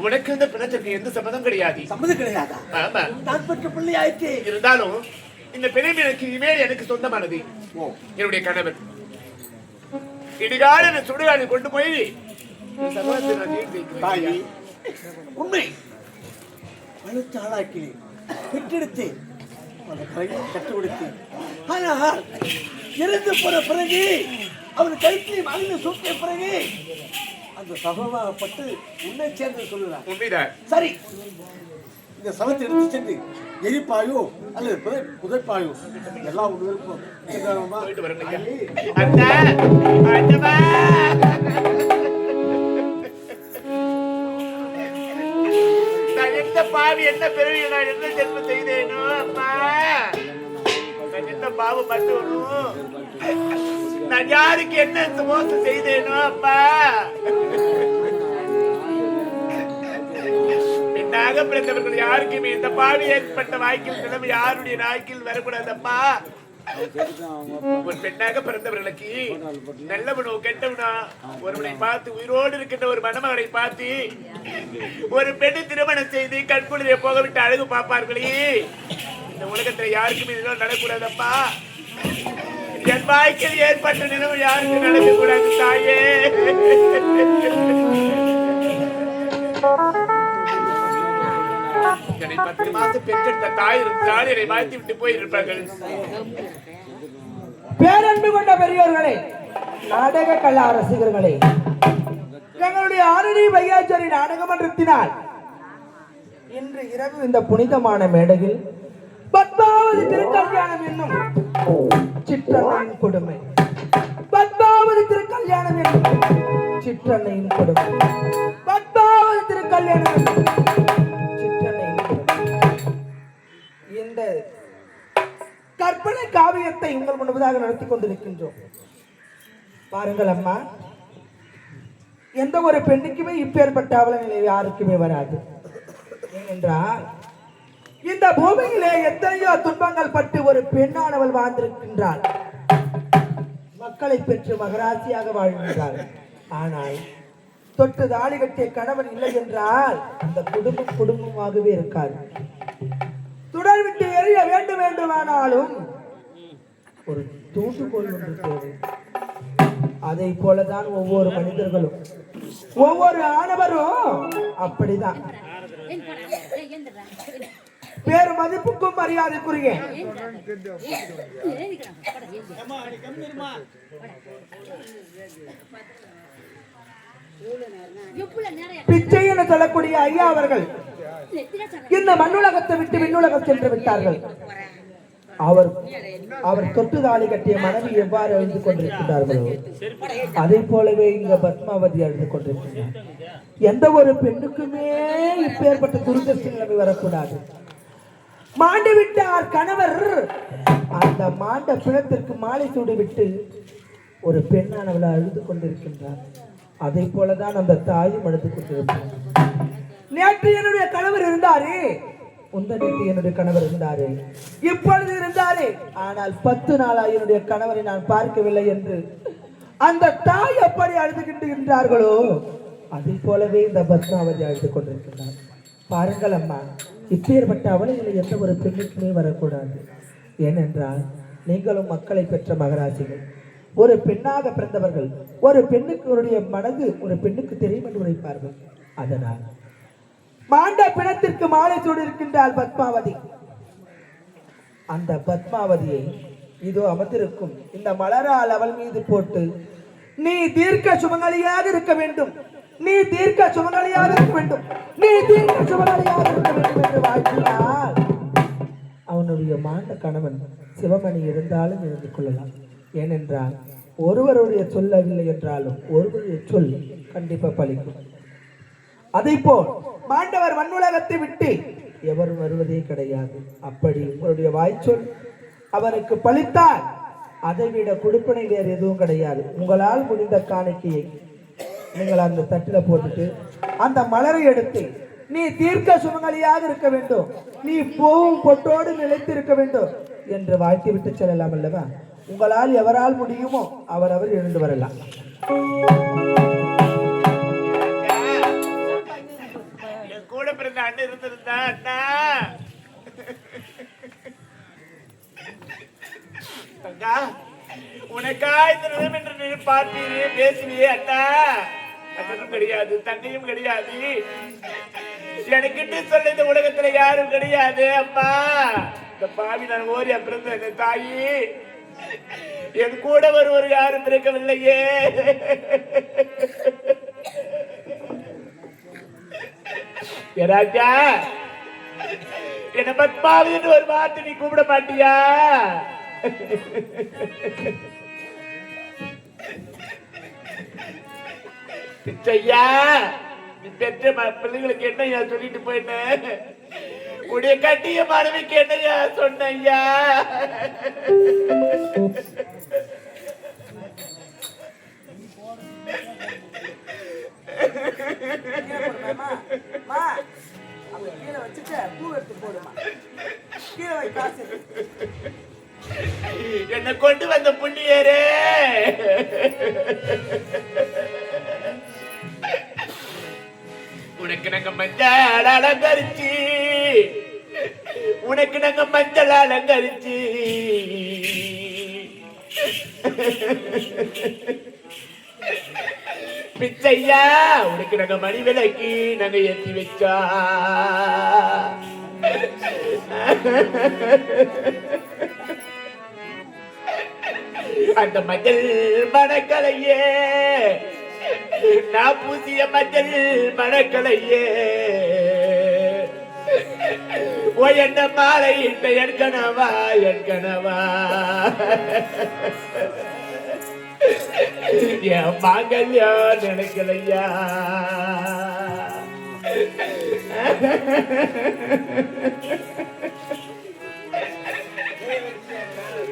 உனக்கு இந்த பிணத்திற்கு எந்த சம்மதம் கிடையாது. சம்மதம் கிடையாதா? ஆமா. நான் பெற்ற பிள்ளை ஆயிற்று. இருந்தாலும் இந்த பிணம் எனக்கு இனிமேல் எனக்கு சொந்தமானது. என்னுடைய கணவர் இடிகால சுடுகாடு கொண்டு போய் உண்மை வளர்த்து ஆளாக்கி பெற்றெடுத்து அந்த கலையை கற்றுக் கொடுத்தேன். ஆனால் இறந்து போன பிறகு அவர் கழுத்தையும் அழிந்து சூட்டிய பிறகு அந்த சகோதரப்பட்டு உன்னை சேர்ந்து சொல்லுறார். உண்மைதான். சரி, இந்த சவத்தை எடுத்து சென்று எரிப்பாயோ அல்லது புதைப்பாயோ எல்லாம் ஒன்று இருக்கும். பாவி என்ன பிறவி நான் என்ன ஜென்மம் செய்தேனோ அப்பா, நான் என்ன பாவம் பண்ணணும், நான் யாருக்கு என்ன மோசம் செய்தேனோ அப்பா. பெண்ணாக பிறந்தவர்கள் யாருக்குமே இந்த பாவி ஏற்பட்ட வாய்க்கில் நிலைமை யாருடைய நாய்க்கில் வரக்கூடாதப்பா. ஒரு பெண்ணாக பிறந்தவர்களுக்கு நல்லவனோ கெட்டவனோ ஒருவனை பார்த்து உயிரோடு இருக்கின்ற ஒரு மணமகனை பார்த்து ஒரு பெண்ணை திருமணம் செய்து கண்குளிரை போகவிட்டு அழகு பார்ப்பார்களே. இந்த உலகத்துல யாருக்குமே இதெல்லாம் நடக்கூடாதப்பா. என் வாய்க்கில் ஏற்பட்ட நிலைமை யாருக்கும் நடக்கக்கூடாது தாயே. என்னை 10 மாசம் பெற்றெடுத்த தாய் இருந்தால் என்னை மாற்றி விட்டு போயிருப்பார்கள். பேரன்பு கொண்ட பெரியோர்களே, நாடக கலா ரசிகர்களே, எங்களுடைய ஆரணி வையாச்சேரி நாடக மன்றத்தினால் இன்று இரவு இந்த புனிதமான மேடையில் பத்மாவதி திருக்கல்யாணம் என்னும் சிற்றன்னையின் கொடுமை, பத்மாவதி திருக்கல்யாணம் என்னும் சிற்றன்னையின் கொடுமை, பத்மாவதி திருக்கல்யாணம் என்னும் சிற்றன்னையின் கொடுமை, இந்த கற்பனை காவியத்தை உங்கள் முன்பதாக நடத்தி கொண்டிருக்கின்றோம். பாருங்கள் அம்மா, எந்த ஒரு பெண்ணுக்குமே இப்பேற்பட்ட அவல நிலை யாருக்குமே வராது. ஏனென்றால் இந்த பூமியிலே எத்தனையோ துன்பங்கள் பட்டு ஒரு பெண்ணானவள் வாழ்ந்திருக்கின்றாள். மக்களை பெற்று மகராசியாக வாழ்கின்றாள். ஆனால் தொட்டு தாலி கட்டிய கணவன் இல்லை என்றால் அந்த குடும்பமாகவே இருக்காது. துடர் விட்டு எறிய வேண்டுமானாலும் ஒரு தூண்டுகோல் ஒன்று தேவை. அதை போலதான் ஒவ்வொரு மனிதர்களும், ஒவ்வொரு ஆணவரும் அப்படிதான். பேரு மதிப்புக்கும் மரியாதைக்குரிய பிச்சை என சொல்லக்கூடிய ஐயா அவர்கள் இந்த மண்ணுலகத்தை விட்டு விண்ணுலகம் சென்று விட்டார்கள். அவர் தொட்டு தாலி கட்டிய மனைவி எவ்வாறு எழுந்து கொண்டிருக்கிறார்களோ அதே போலவே இங்க பத்மாவதி எழுந்து கொண்டிருக்கிறார். எந்த ஒரு பெண்ணுக்குமே இப்பேற்பட்ட துர்தஷ்ட நிலைமை வரக்கூடாது. மாண்டு விட்டார் கணவர், அந்த மாண்ட பிணத்திற்கு மாலை சூடி விட்டு ஒரு பெண்ணானவளை அழுது கொண்டிருக்கின்றார். அதே போலதான் அந்த தாயும் அழுது கொண்டிருக்கிறார். நேற்று என்னுடைய கணவர் இருந்தாரே, முந்தனேற்று என்னுடைய கணவர் இருந்தாரே, இப்பொழுது இருந்தாரே, ஆனால் 10 நாளாக என்னுடைய கணவரை நான் பார்க்கவில்லை என்று அந்த தாய் எப்படி அழுதுகின்றார்களோ அதே போலவே இந்த பத்மாவதி அழுது கொண்டிருக்கின்றார். பாருங்கள் அம்மா, இப்பேற்பட்ட அவலைகளை எந்த ஒரு பெண்ணுக்குமே வரக்கூடாது. ஏனென்றால் நீங்களும் மக்களை பெற்ற மகராசிகள், ஒரு பெண்ணாக பிறந்தவர்கள். ஒரு பெண்ணுக்கு மனது ஒரு பெண்ணுக்கு தெரியும் என்று உரைப்பார்கள். அதனால் மாண்ட பிணத்திற்கு மாலை சூடியிருக்கின்றாள் பத்மாவதி. அந்த பத்மாவதியை இதோ அமர்ந்திருக்கும் இந்த மலரால் அவள் மீது போட்டு, நீ தீர்க்க சுமங்கலியாக இருக்க வேண்டும், நீ தீர்க்க சுமங்கலியாக இருக்க வேண்டும், நீ தீர்க்க சுமங்கலியாக இருக்க வேண்டும் என்று வாழ்த்தினார். அவனுடைய மாண்ட கணவன் சிவமணி இருந்தாலும் இருந்து கொள்ளலாம். ஏனென்றால் ஒருவருடைய சொல்லவில்லை என்றாலும் ஒருவருடைய சொல் கண்டிப்பா பலிக்கும். அதை போல் மாண்டவர் மண்ணுலகத்தை விட்டு எவரும் வருவதே கிடையாது. அப்படி உங்களுடைய வாய்ச்சொல் அவருக்கு பலித்தால் அதை விட கொடுப்பனை வேறு எதுவும் கிடையாது. உங்களால் முடிந்த காணிக்கையை நீங்கள் அந்த தட்டில் போட்டுட்டு அந்த மலரை எடுத்து, நீ தீர்க்க சுமங்கலியாக இருக்க வேண்டும், நீ போவும் பொட்டோடு நிலைத்து இருக்க வேண்டும் என்று வாழ்த்தி விட்டு செல்லலாம் அல்லவா? உங்களால் எவரால் முடியுமோ அவர் எழுந்து வரலாம். பிறந்த அண்ணன் இருந்திருந்தா அண்ணா தங்கா உனக்கா இந்த நிலம் என்று பார்ப்பீரே பேசுவியே அண்ணா அண்ணனும் கிடையாது தங்கையும் கிடையாது எனக்கிட்டு சொல்ல இந்த உலகத்துல யாரும் கிடையாது அம்மா இந்த பாவி நான் ஓரியா பிறந்த அந்த தாயி என் கூட ஒருவர் யாரும் பிறக்கவில்லையே ராஜா என்ன பத்மாவின்னு ஒரு வார்த்தை நீ கூப்பிட மாட்டியா பிச்சையா நீ பெற்ற பிள்ளைங்களுக்கு என்னையா சொல்லிட்டு போயிட்டேன் உடைய கட்டிய மனைவிக்கு என்னையா சொன்னையா என்ன கொண்டு வந்த புண்ணியரே உனக்கு நாங்க மஞ்சள் அலங்கரிச்சு உனக்கு நாங்க மஞ்சள் அலங்கரிச்சு பிச்சையா உனக்கு நாங்க மணி விலைக்கு நாங்க ஏற்றி வச்சா அந்த மஞ்சள் மணக்கலையே நான் பூசிய மஞ்சள் மணக்கலையே ஓ என்ன மாலை இட்ட என் கனவா என் மாங்கல்யம் நினைக்கலையா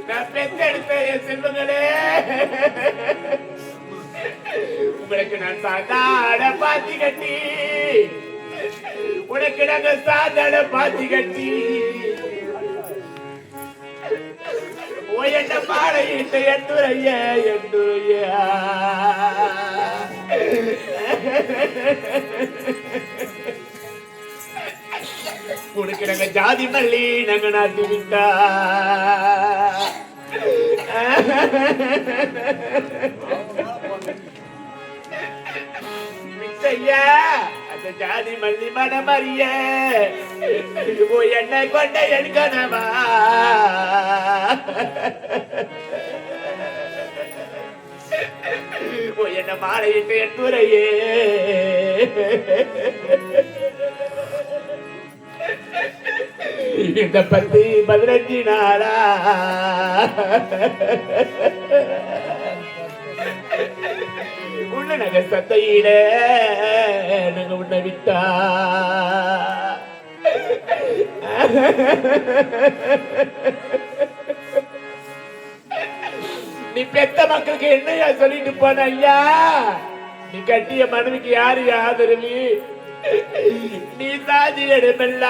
நான் பெற்றெடுத்த என் செல்வங்களே உங்களுக்கு நான் சாதாட பாத்தி கட்டி உனக்கு நாங்க சாதாட பாத்தி கட்டி என்ன மாலையிட்ட எந்துரையா உனக்கு நாங்க ஜாதி மல்லி நாங்க நாட்டி விட்டா பிச்சையா அந்த ஜாதி மல்லி மனமறிய என்ன கொண்ட என் கனவா என்ன மாலையிட்டு என் துறையே இந்த 10-15 நாளா உன்ன நக சத்தையில நாங்க உன்னை விட்டா நீ பெத்த மக்களுக்கு என்னையா சொல்லிட்டு போன ஐயா நீ கட்டிய மனைவிக்கு யாரு ஆதரவு நீ சாதி இடமெல்ல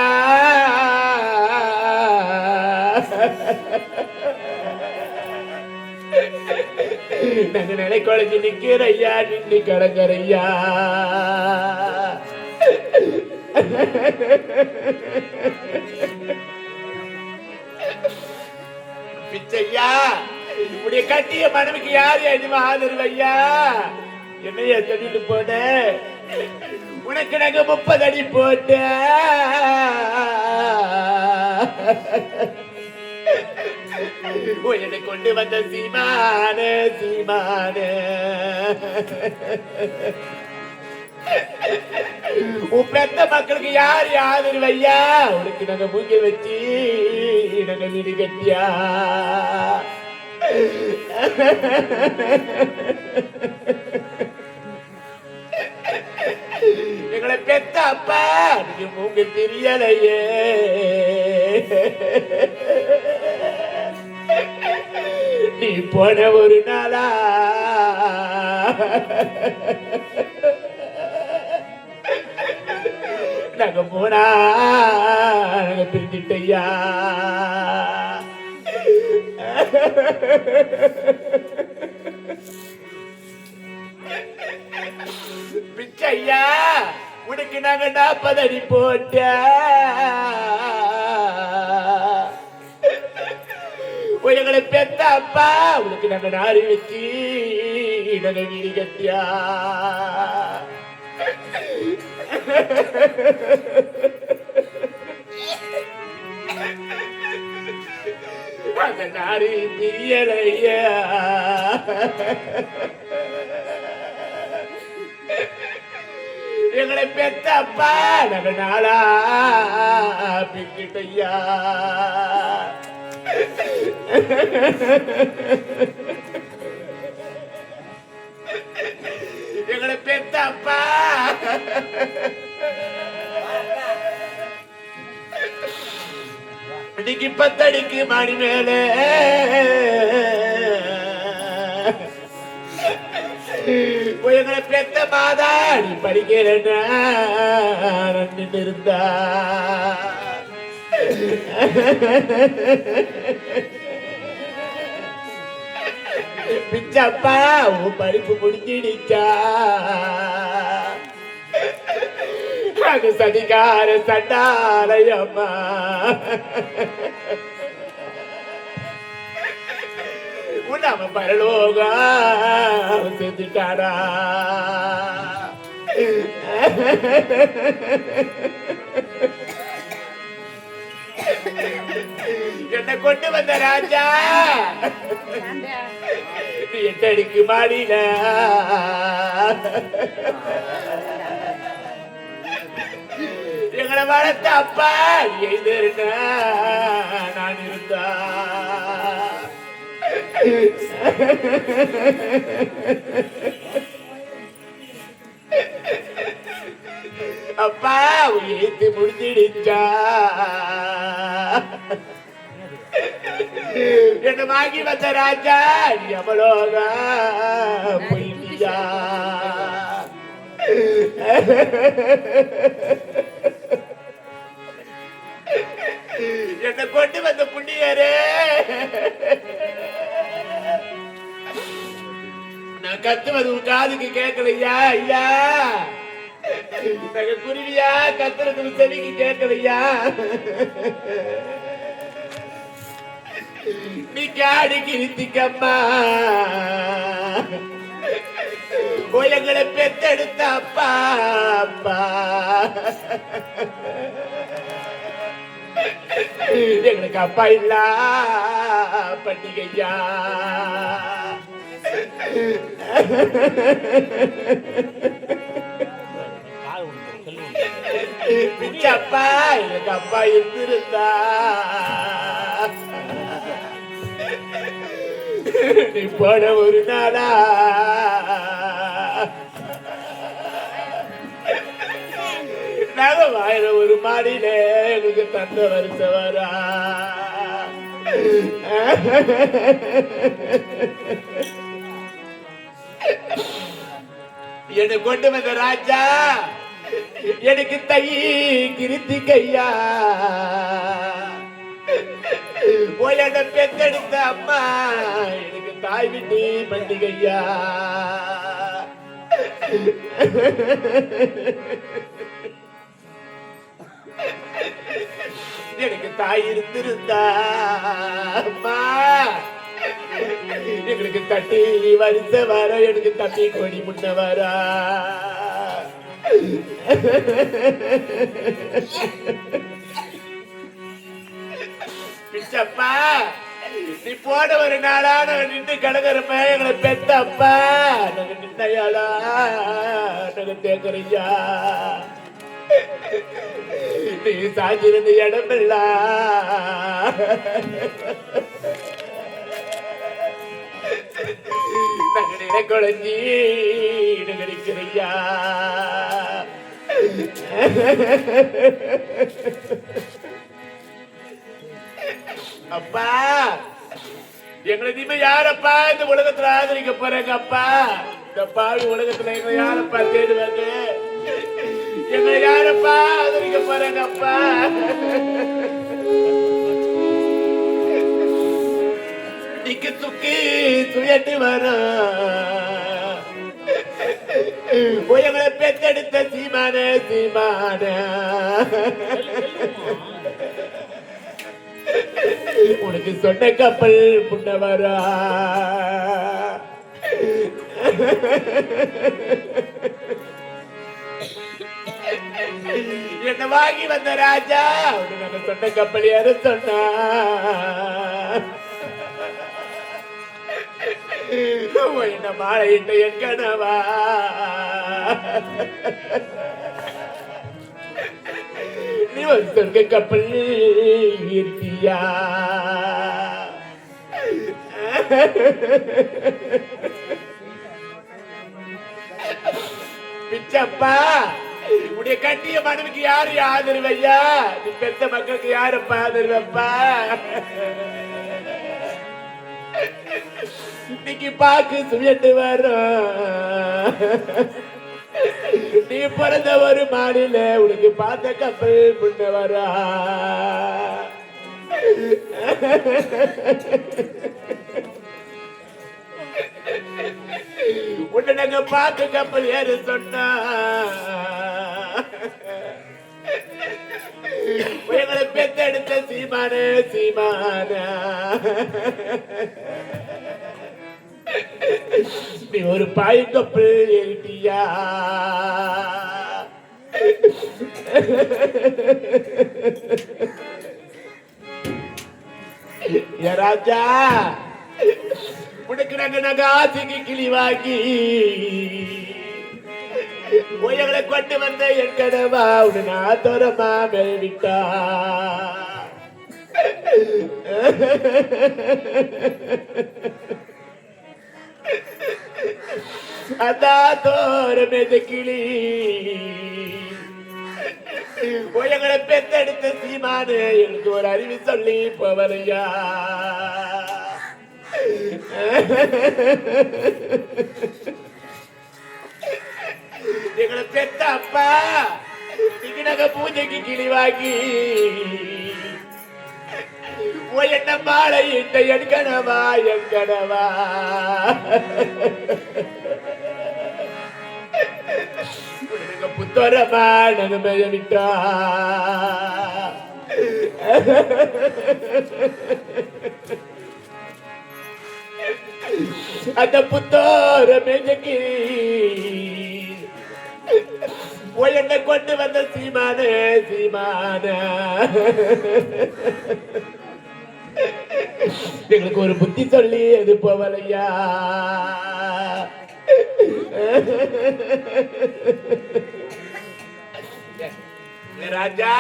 நாங்க நிலை குழஞ்சு நிக்கிற ஐயா நின்று கடங்கரையா பிச்சையா உடைய கட்டிய மனைவிக்கு யாரு எதுவும் ஆதரவு ஐயா என்னையா சொல்லிட்டு போன உனக்கு நாங்க 30 அடி போட்ட என்னை கொண்டு வந்த சீமான உன் பெத்த மக்களுக்கு யாரு ஆதரவு ஐயா உனக்கு நாங்க மூங்க வச்சு நாங்க வீடு கட்டியா எங்களை பெத்த அப்பா நீங்க மூங்க தெரியலையே நீ போன ஒரு நாளா நாங்க போனா நாங்க பிரிஞ்சிட்டையா பிச்சையா உனக்கு நாங்க 40 அடி போட்ட எங்களை பெத்த அப்பா உனக்கு நாங்க நாரி வச்சு நாங்க வீடு கட்டியா அந்த நாரி தெரியலையா எங்களை பெத்த அப்பா நாங்க நாளா பிக்கிட்டையா எங்களை பெத்த அப்பா இன்னைக்கு 10 அடிக்கு மணி மேல எங்களை பெத்த மாதா நீ படிக்கிறேன்னா இருந்தா பிச்சப்பா உன் படிப்பு முடிஞ்சிடுச்சா அது சதிகார சண்டாலயம்மா உன்னாம பரலோகம் செஞ்சுட்டாரா என்ன கொண்டு வந்த ராஜா நீ 8 அடிக்கு மாடின எங்களை வளர்த்த அப்பா எழுதிருந்த நான் இருந்தா அப்பா எழுத்து முடிஞ்சிடுச்சா என்ன வாங்கி வந்த ராஜா எவ்வளோகா போயிட்டியா என்ன கொண்டு வந்த புண்ணியரே நான் கத்துவது உன் காதுக்கு கேட்கலையா ஐயா நாங்க குருவியா கத்துறது செவிக்கு கேட்கலையா நீ காடி கிருத்திக்கம்மா எங்களை பெத்தெடுத்த அப்பா அப்பா எங்களுக்கு அப்பா இல்ல பண்டிகையா பிச்சப்பா எனக்கு அப்பா இருந்திருந்தா நீ போன ஒரு நாளா நகவாயிர ஒரு மாடியில எனக்கு தந்த வருஷம் வரா என்னை கொண்டு வந்த ராஜா எனக்கு தை கிருத்தி கையா போயிட பெத்தெடுத்த அம்மா எனக்கு தாய் விட்டு பண்டிகையா எனக்கு தாய் இருந்திருந்தா அம்மா எங்களுக்கு தட்டி வரிசை வர எனக்கு தட்டி கொடி முன்ன வரா பிச்சப்பா நீ போன ஒரு நாளா நாங்க நின்று கிடக்குறப்ப எங்களை பெத்த அப்பா நாங்க நின்னையாளா நாங்க தேக்குறையா நீ சாஞ்சிருந்த இடமில்ல நாங்க நினைக்குழஞ்சி கிடைக்கிறையா அப்பா எங்களை இனிமே யாரப்பா இந்த உலகத்துல ஆதரிக்க போறாங்க அப்பா இந்த பாவி உலகத்துல எங்களை யாரப்பா தேடுவாங்க எங்களை யாரப்பா ஆதரிக்க போறாங்க அப்பா நிக்கு துக்கி துயட்டு வர எங்களை பெத்தெடுத்த சீமான சீமான உனக்கு சொன்ன கப்பல் புண்ணவரா என்ன வாங்கி வந்த ராஜா உனக்கு சொன்ன கப்பல் யாரு சொன்னா என்ன மாலையிட்ட என் கனவா நீ ஒரு சொர்க்க கப்பல் இருக்கியா பிச்சப்பா உடைய கட்டிய மனைவிக்கு யாரு ஆதரவு ஐயா நீ பெத்த மக்களுக்கு யாருப்பா ஆதரவப்பா இன்னைக்கு பாக்கு சுயட்டு வரும் நீ பிறந்த ஒரு மாநில உனக்கு பார்த்த கப்பல் புண்ண வரா உன்னை நாங்க பார்க்க கப்பல் ஏறு சொன்னா எங்களை பெத்தெடுத்த சீமான சீமான நீ ஒரு பாய் கப்பல் ஏறிட்டியா ராஜா உனக்கு நாங்க ஆசைக்கு கிளி வாங்கி எங்களை கொண்டு வந்த என் கனவா உன நான் தோரமா மேவிட்டா அதா தோரமே கிளி எங்களை பெத்தெடுத்த சீமானு எனக்கு ஒரு அறிவு சொல்லி போவலையா எங்களை பெத்த அப்பா இன்னைக்கு நாங்க பூஜைக்கு கிளி வாங்கி என்ன மாலை இட்ட என் கனவா என் கனவா புத்தரமா நகமைய விட்டா அந்த புத்தோர மேஜக்கு என்ன கொண்டு வந்த சீமான சீமான எங்களுக்கு ஒரு புத்தி சொல்லி அது போவலையா ராஜா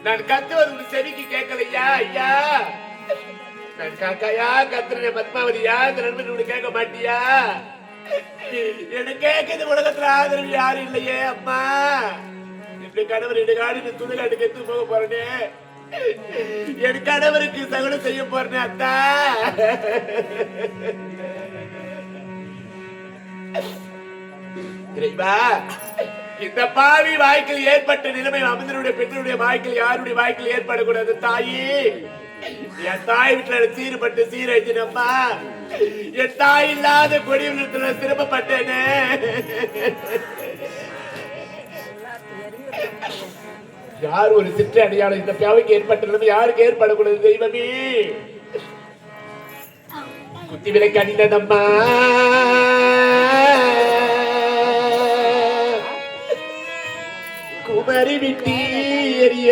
நான் கத்துவது செவிக்கு கேட்கலையா ஐயா நான் காக்காயா கத்துறேன் பத்மாவதியா இந்த நண்பன் கேட்க மாட்டியா எனக்கு கேட்குது உலகத்துல ஆதரவு யாரும் இல்லையே அம்மா இப்படி கணவர் இடுகாடு துணிகாட்டுக்கு எடுத்து போக போறேனே என் கணவருக்கு சகுனம் செய்ய போறேன் அத்தா இந்த பாவி வாய்க்கில் ஏற்பட்ட நிலைமை அமிர்தனுடைய பெற்றோருடைய வாய்க்கில் யாருடைய வாய்க்கில் ஏற்படக்கூடாது தாயி என் தாய் வீட்டுல சீர்பட்டு சீரழிச்சினம்மா என் தாய் இல்லாத கொடியுள்ள திரும்பப்பட்டேனே யார் ஒரு சிற்ற அடையாளம் இந்த பாவிக்கு ஏற்பட்ட நிலைமை யாருக்கு ஏற்படக்கூடாது தெய்வமே குத்தி விலைக்கு அணிந்ததம்மா குமரி விட்டி எரிய